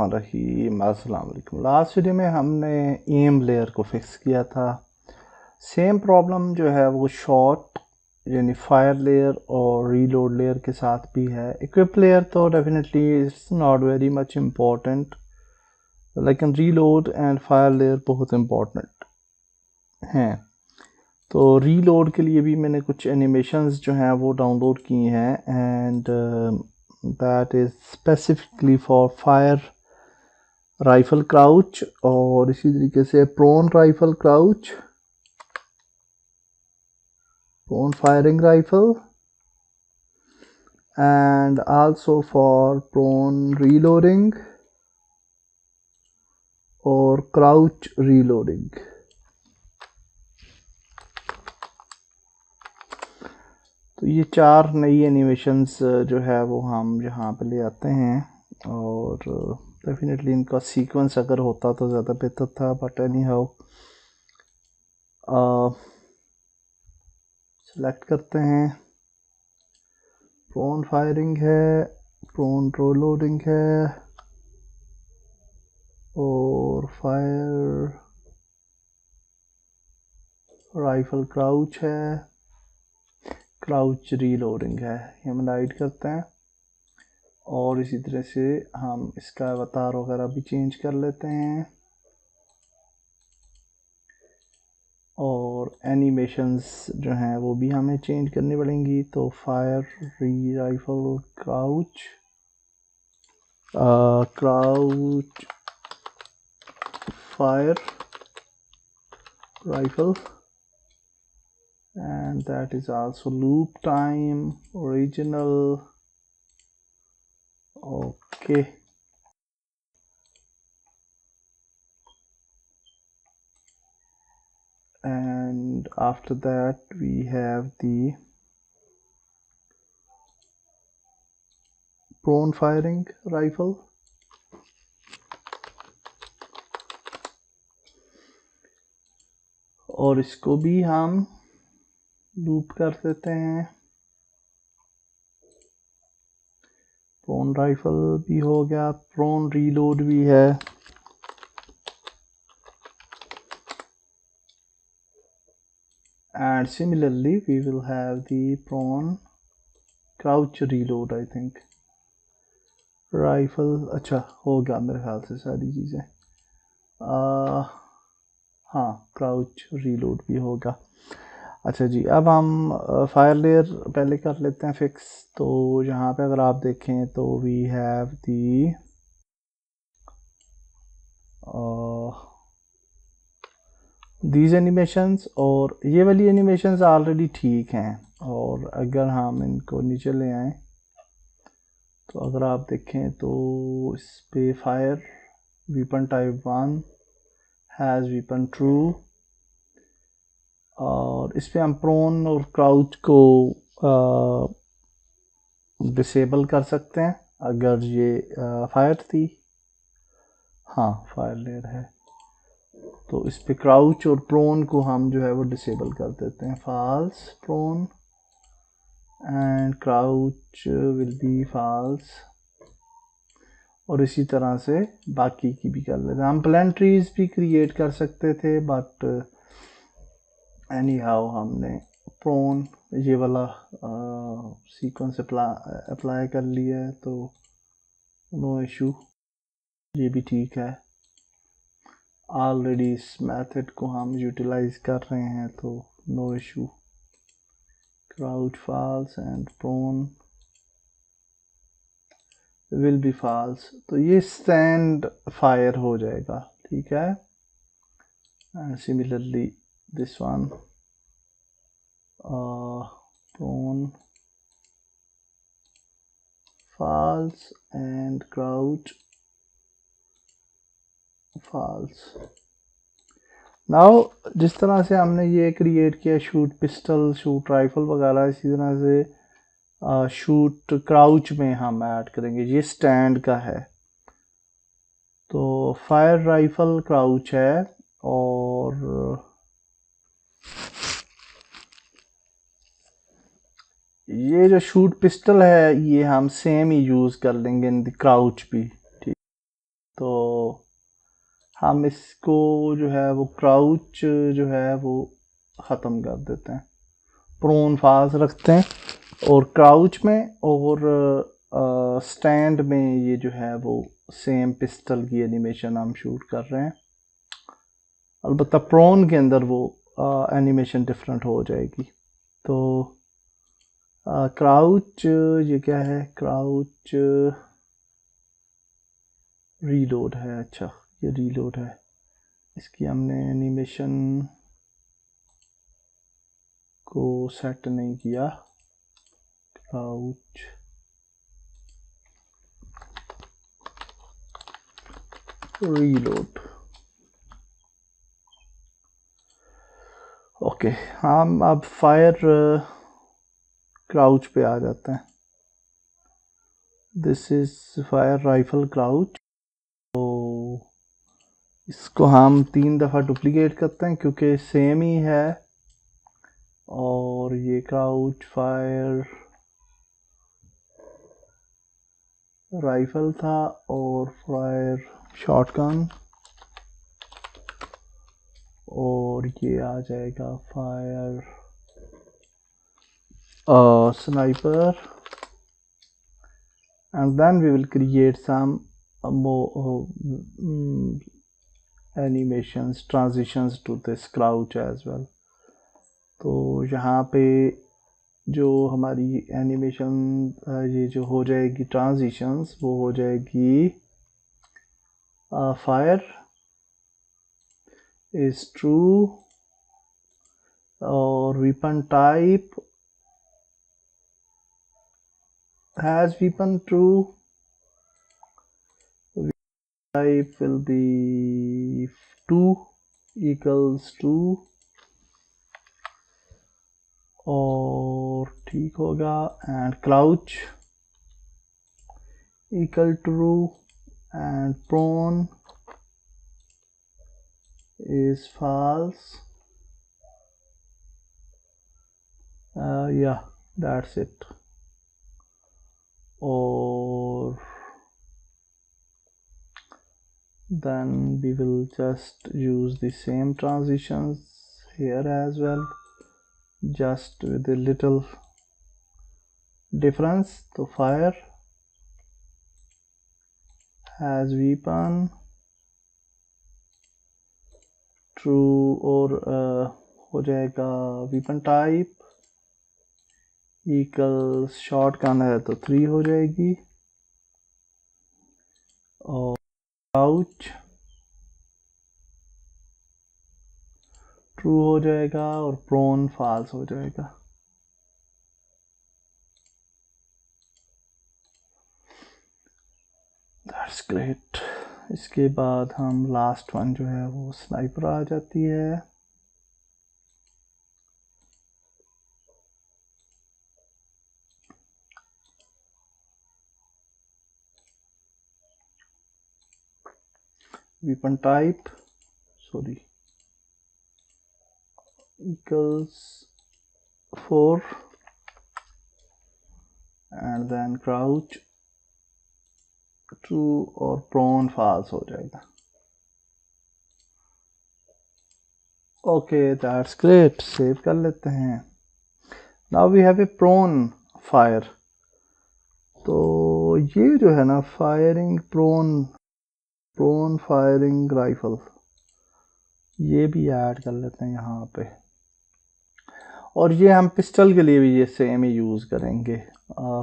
बिस्मिल्लाहिर्रहमानिर्रहीम। अस्सलाम वालेकुम। लास्ट वीडियो में हमने एम लेयर को फिक्स किया था। सेम प्रॉब्लम जो है वो शॉट यानी फायर लेयर और रीलोड लेयर के साथ भी है। इक्विप लेयर तो definitely it's not very much important, लेकिन रीलोड एंड फायर लेयर बहुत इम्पोर्टेंट हैं। तो रीलोड के लिए भी मैंने कुछ एनिमेशंस जो हैं वो डाउनलोड किए हैं and that is specifically for fire rifle crouch और इसी तरीके से prone rifle crouch, prone firing rifle and also for prone reloading और crouch reloading। तो ये चार नई एनिमेशंस जो है वो हम यहाँ पे ले आते हैं और डेफिनेटली इनका सीक्वेंस अगर होता तो ज़्यादा बेहतर था, बट एनी हाउ सेलेक्ट करते हैं। प्रोन फायरिंग है, प्रोन रीलोडिंग है और फायर राइफल क्राउच है, क्राउच रीलोडिंग है। ये हम ऐड करते हैं और इसी तरह से हम इसका अवतार वगैरह भी चेंज कर लेते हैं और एनिमेशंस जो हैं वो भी हमें चेंज करनी पड़ेंगी। तो fire rifle crouch, crouch fire rifle and that is also loop time original। okay, and after that we have the prone firing rifle और इसको भी हम लूप कर देते हैं। प्रोन राइफल भी हो गया, प्रोन रीलोड भी है and similarly we will have the prone crouch reload। I think rifle अच्छा हो गया मेरे ख्याल से सारी चीज़ें। हाँ, क्राउच रीलोड भी होगा। अच्छा जी, अब हम फायर लेयर पहले कर लेते हैं फिक्स। तो यहाँ पे अगर आप देखें तो we have the these animations और ये वाली एनिमेशंस ऑलरेडी ठीक हैं। और अगर हम इनको नीचे ले आएँ तो अगर आप देखें तो इस पे fire weapon type 1 has weapon true और इस पे हम प्रोन और क्राउच को डिसेबल कर सकते हैं अगर ये फायर थी। हाँ, फायर लेयर है तो इस पे क्राउच और प्रोन को हम जो है वो डिसेबल कर देते हैं। False prone and crouch will be false और इसी तरह से बाकी की भी कर लेते हैं। हम प्लांट्रीज भी क्रिएट कर सकते थे बट एनी हाउ हमने प्रोन ये वाला सीक्वेंस अप्लाई कर लिया है तो नो इशू, ये भी ठीक है। ऑलरेडी इस मेथड को हम यूटिलाइज कर रहे हैं तो no issue. Crouch false and prone will be false, तो ये स्टैंड फायर हो जाएगा, ठीक है। And similarly this one prone false and crouch false. Now जिस तरह से हमने ये क्रिएट किया शूट पिस्टल, शूट राइफल वगैरह, इसी तरह से शूट क्राउच में हम ऐड करेंगे। ये स्टैंड का है तो फायर राइफल क्राउच है और ये जो शूट पिस्टल है ये हम सेम ही यूज़ कर लेंगे इन द क्राउच भी, ठीक। तो हम इसको जो है वो क्राउच जो है वो ख़त्म कर देते हैं, प्रोन फाल्स रखते हैं, और क्राउच में और स्टैंड में ये जो है वो सेम पिस्टल की एनिमेशन हम शूट कर रहे हैं। अलबत्ता प्रोन के अंदर वो एनिमेशन डिफरेंट हो जाएगी। तो क्राउच ये क्या है, क्राउच रीलोड है। अच्छा, ये रीलोड है, इसकी हमने एनिमेशन को सेट नहीं किया। Crouch reload, okay. हम अब फायर क्राउच पे आ जाते हैं। This is fire rifle crouch. तो इसको हम 3 दफ़ा डुप्लीकेट करते हैं क्योंकि सेम ही है, और ये क्राउच फायर राइफल था और फायर शॉटगन, और ये आ जाएगा fire sniper, and then we will create some more animations, transitions to this crouch as well. तो यहाँ पे जो हमारी एनिमेशन ये जो हो जाएगी ट्रांजिशंस, वो हो जाएगी फायर इज ट्रू, और weapon type has weapon true, type will be 2 equals 2, और ठीक होगा, and crouch equal true, and prone is false. Yeah, that's it. Or then we will just use the same transitions here as well, just with a little difference. So fire has weapon true, और हो जाएगा weapon type equals shotgun है तो 3 हो जाएगी, और crouch true हो जाएगा, और प्रोन फॉल्स हो जाएगा। That's great. इसके बाद हम लास्ट वन जो है वो स्नाइपर आ जाती है। weapon type equals 4, and then crouch true और prone false हो जाएगा। Okay, that's great. सेव कर लेते हैं। Now we have a prone fire. तो ये जो है ना फायरिंग प्रोन फायरिंग राइफल, ये भी ऐड कर लेते हैं यहाँ पे, और ये हम पिस्टल के लिए भी ये सेम ही यूज़ करेंगे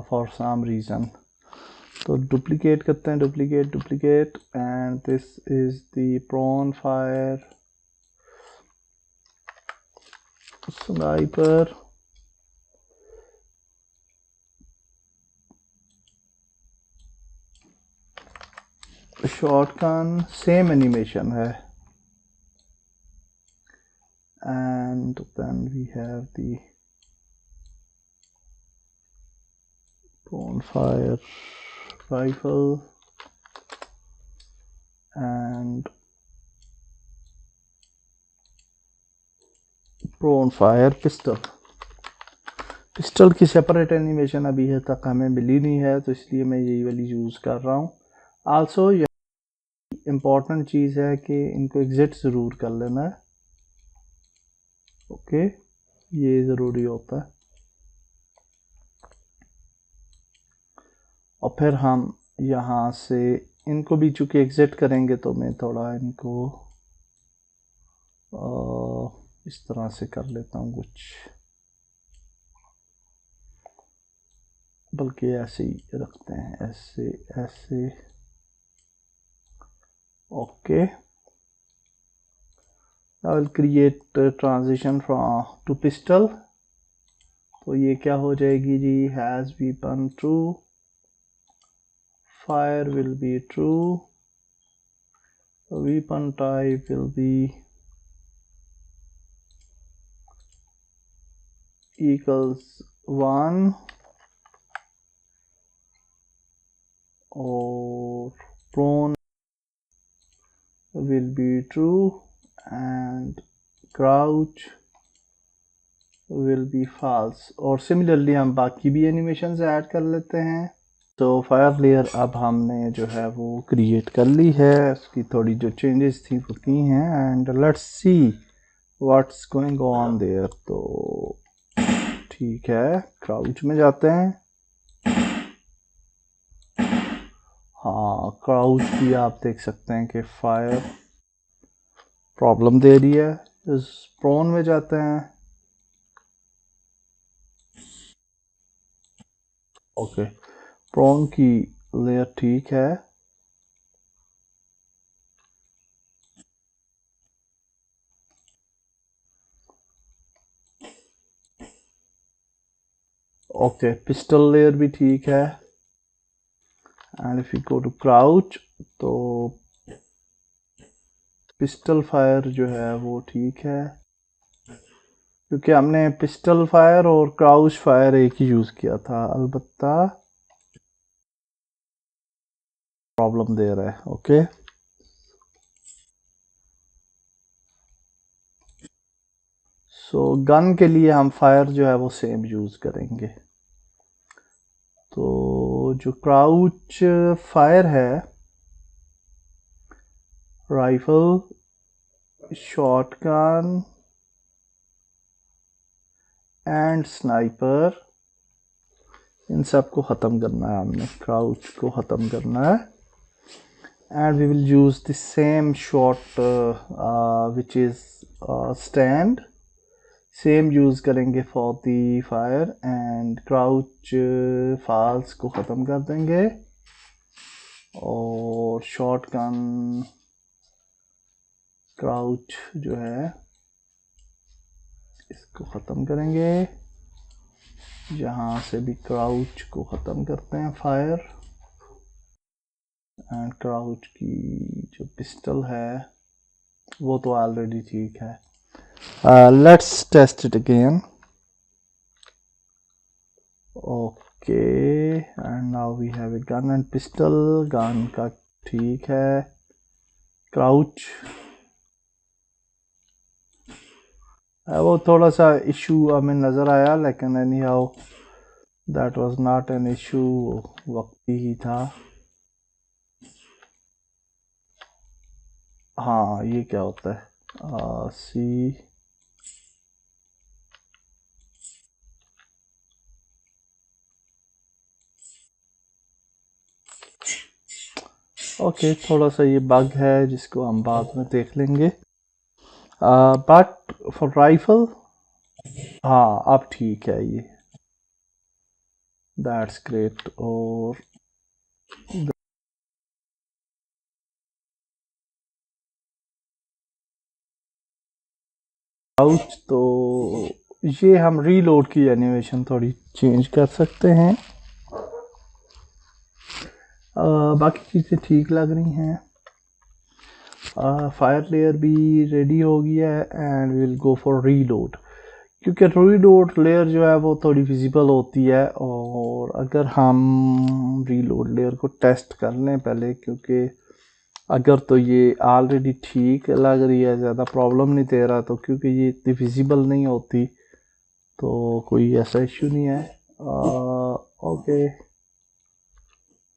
फॉर सम रीज़न। तो डुप्लीकेट करते हैं, duplicate, and this is the prone fire sniper, shotgun, same animation है, and then we have the bonfire rifle and bonfire pistol की सेपरेट एनिमेशन अभी तक हमें मिली नहीं है, तो इसलिए मैं यही वाली यूज़ कर रहा हूँ। आल्सो इम्पॉर्टेंट चीज़ है कि इनको एग्जिट ज़रूर कर लेना है। ओके, ये ज़रूरी होता है। और फिर हम यहाँ से इनको भी चूँकि एग्जिट करेंगे तो मैं थोड़ा इनको इस तरह से कर लेता हूँ कुछ, बल्कि ऐसे ही रखते हैं, ऐसे ऐसे। Okay, I will create transition from to pistol. तो ये क्या हो जाएगी जी, has weapon true, fire will be true, weapon type will be equals 1 or prone will be true and crouch will be false। और सिमिलरली हम बाकी भी एनिमेशंस ऐड कर लेते हैं। तो फायर लेयर अब हमने जो है वो क्रिएट कर ली है, उसकी थोड़ी जो चेंजेस थी वो की हैं, and let's see what's going on their. तो ठीक है, क्राउच में जाते हैं। हाँ, क्राउच भी आप देख सकते हैं कि फायर प्रॉब्लम दे रही है। इस प्रोन में जाते हैं। ओके, प्रोन की लेयर ठीक है। ओके, पिस्टल लेयर भी ठीक है। And if you go to crouch तो पिस्टल फायर जो है वो ठीक है, क्योंकि हमने पिस्टल फायर और क्राउच फायर एक ही यूज़ किया था, अलबत्ता प्रॉब्लम दे रहा है। ओके, सो गन के लिए हम फायर जो है वो सेम यूज़ करेंगे। तो जो क्राउच फायर है, राइफल, शॉटगन एंड स्नाइपर, इन सब को ख़त्म करना है हमने, क्राउच को ख़त्म करना है। And we will use the same shot which is stand, same use करेंगे for the fire. And crouch falls को ख़त्म कर देंगे और शॉटगन क्राउच जो है इसको ख़त्म करेंगे। यहाँ से भी क्राउच को ख़त्म करते हैं फायर, एंड क्राउच की जो पिस्टल है वो तो ऑलरेडी ठीक है। Let's test it again. Okay, and now we have a gun and pistol. Gun का ठीक है, क्राउच वो थोड़ा सा इशू हमें नज़र आया, लेकिन any how that was not an issue, वक्ती ही था। हाँ, ये क्या होता है, सी ओके, थोड़ा सा ये बग है जिसको हम बाद में देख लेंगे। बट फॉर राइफल हाँ अब ठीक है ये, दैट्स ग्रेट। और क्राउच तो ये हम रीलोड की एनिमेशन थोड़ी चेंज कर सकते हैं। बाकी चीज़ें ठीक लग रही हैं। फायर लेयर भी रेडी हो गया है and will go for reload, क्योंकि रीलोड लेयर जो है वो थोड़ी विजिबल होती है। और अगर हम रीलोड लेयर को टेस्ट कर लें पहले, क्योंकि अगर तो ये ऑलरेडी ठीक लग रही है, ज़्यादा प्रॉब्लम नहीं दे रहा, तो क्योंकि ये इतनी विजिबल नहीं होती तो कोई ऐसा इशू नहीं है। ओके,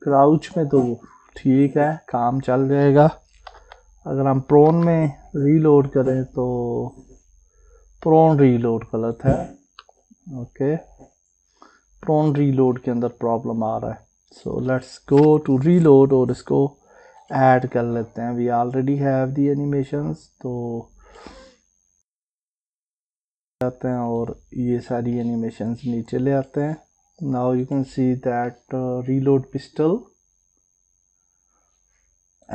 क्राउच में तो ठीक है, काम चल जाएगा। अगर हम प्रोन में रीलोड करें तो प्रोन रीलोड गलत है। ओके, प्रोन रीलोड के अंदर प्रॉब्लम आ रहा है। So let's go to reload और इसको ऐड कर लेते हैं। We already have the animations, तो आते हैं और ये सारी एनिमेशंस नीचे ले आते हैं। Now you can see that reload pistol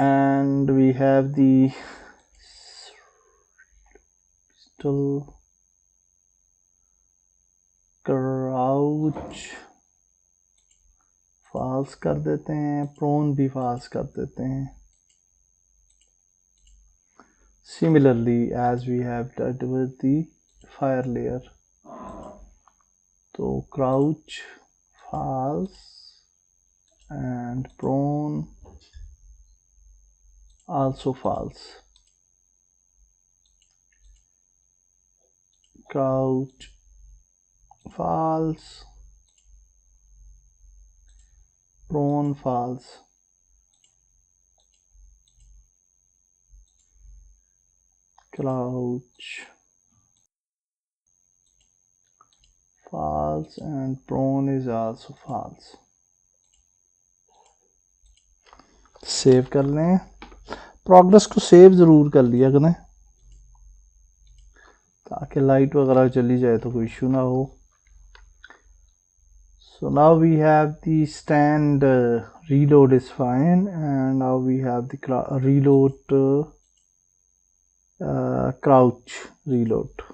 and we have the pistol crouch false कर देते हैं, prone भी false कर देते हैं। Similarly as we have done with the fire layer, तो crouch false and prone also false. Crouch false, prone false. Crouch false and prone is also false. Save कर लें। प्रोग्रेस को सेव ज़रूर कर लिया करें ताकि लाइट वगैरह चली जाए तो कोई इशू ना हो। So now we have the stand reload is fine, and now we have the reload crouch reload.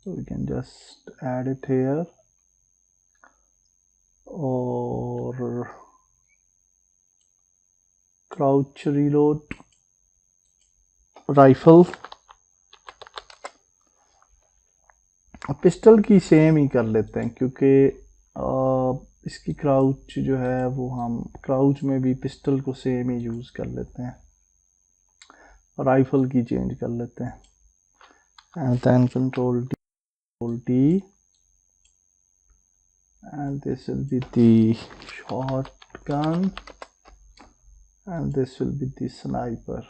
So we can just add it here, or crouch reload rifle. Pistol की same ही कर लेते हैं क्योंकि इसकी crouch जो है वो हम क्राउच में भी पिस्टल को सेम ही यूज़ कर लेते हैं, राइफल की चेंज कर लेते हैं। And then control T and this will be the shotgun and this will be the sniper.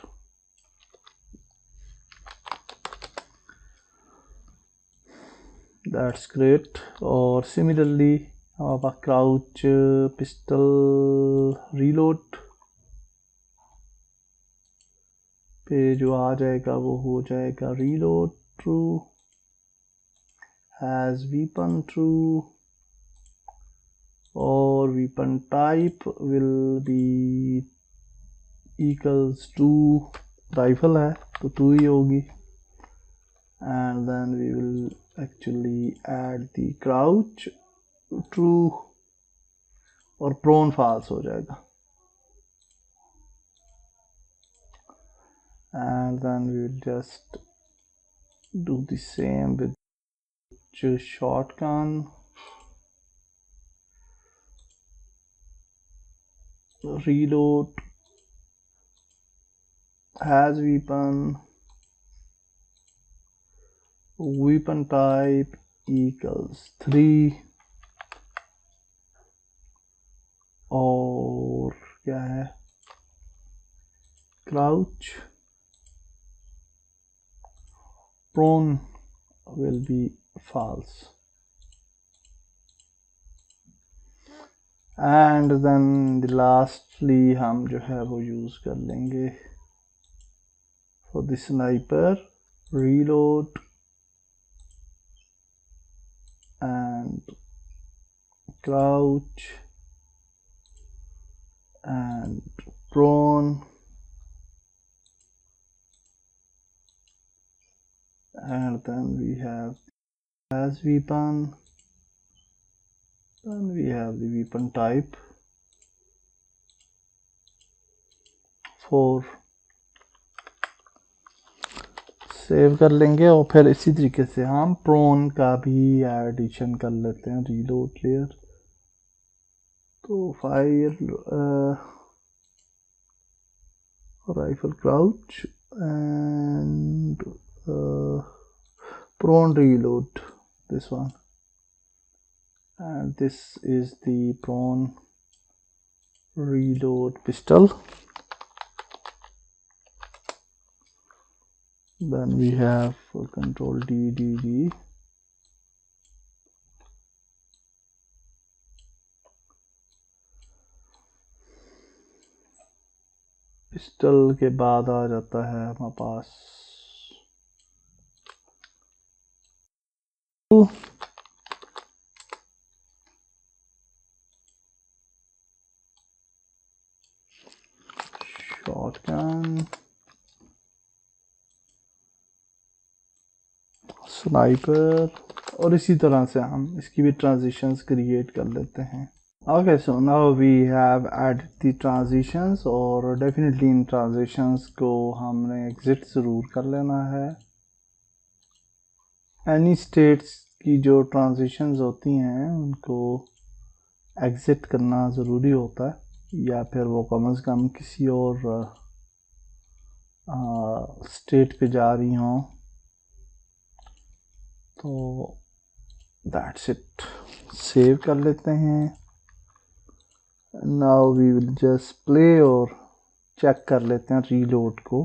That's great. और similarly हमारे पास crouch pistol reload पे जो आ जाएगा वो हो जाएगा reload true, has weapon true, और weapon type will be equals to rifle है तो 2 ही होगी, and then we will actually add the crouch true और prone false हो जाएगा, and then we will just do the same with shotgun. Reload has weapon type equals 3 और क्या है crouch prone will be false, and then the lastly हम जो है वो यूज कर लेंगे for the sniper reload and crouch and prone and then we have as weapon, then we have the weapon type 4। Save कर लेंगे और फिर इसी तरीके से हम प्रोन का भी एडिशन कर लेते हैं रीलोड लेयर। तो fire rifle crouch and prone reload, this one, and this is the prone reload pistol। then we have control D. Pistol के बाद आ जाता है हमारे पास शॉटगन, स्नाइपर, और इसी तरह से हम इसकी भी ट्रांजिशंस क्रिएट कर लेते हैं। Okay, so now we have added the transitions, और डेफिनेटली इन ट्रांजिशंस को हमने एग्जिट ज़रूर कर लेना है। एनी स्टेट्स की जो ट्रांजिशंस होती हैं उनको एग्जिट करना ज़रूरी होता है, या फिर वो कम से कम किसी और स्टेट पे जा रही हों। तो दैट्स इट, सेव कर लेते हैं। Now we will just play और चेक कर लेते हैं रीलोड को।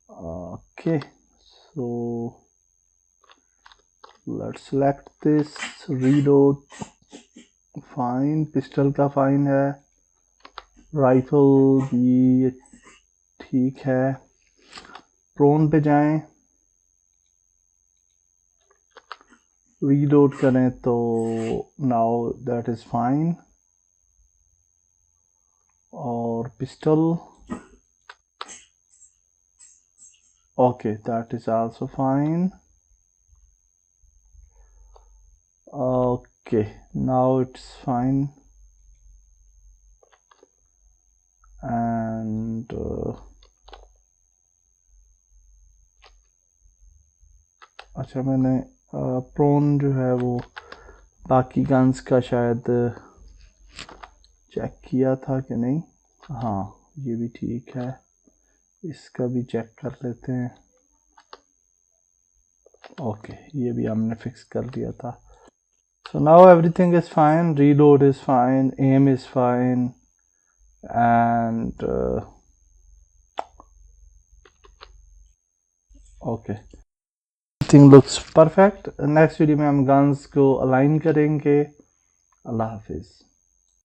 Okay, so let's select this reload. Fine, pistol का फाइन है, राइफल भी ठीक है। प्रोन पे जाएं, रीलोड करें तो नाउ दैट इज़ फाइन। और pistol, okay, that is also fine. Okay, now it's fine, and अच्छा, मैंने प्रोन जो है वो बाकी गन्स का शायद चेक किया था कि नहीं। हाँ, ये भी ठीक है, इसका भी चेक कर लेते हैं। ओके, ये भी हमने फिक्स कर दिया था। So now everything is fine, reload is fine, aim is fine, and okay, everything looks perfect. Next video में हम गन्स को अलाइन करेंगे। अल्लाह हाफिज़।